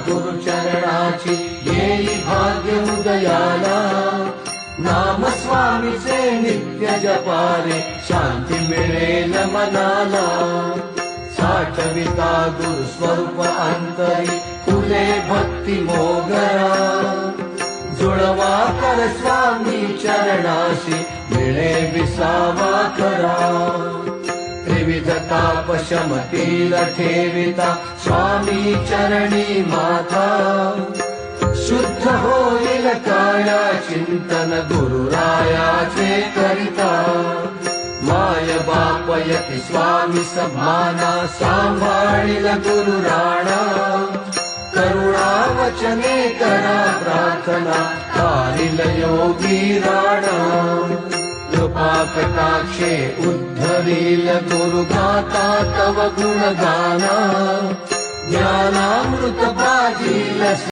गुरुचरणाची येई भाग्य उदयाला। नाम स्वामीचे नित्य जपारे शांती मिळेल मनाला। साठविता गुरुस्वरूप अंतरी फुले भक्ती मोगरा। जुळवा कर स्वामी चरणाशी मिळे विसावा खरा। त्रिविध ताप शमतील ठेविता स्वामी चरणी माथा। शुद्ध होईल काया चिंतन गुरुरायाचे करिता। माय बाप यती स्वामी सभाना सांभाळील गुरु राणा। करुणा वचने करा प्रार्थना तारिल योगी राणा। कृपा कटाक्षे उद्धरील गुरु गाता तव गुणगाना। ज्ञानामृत पाजी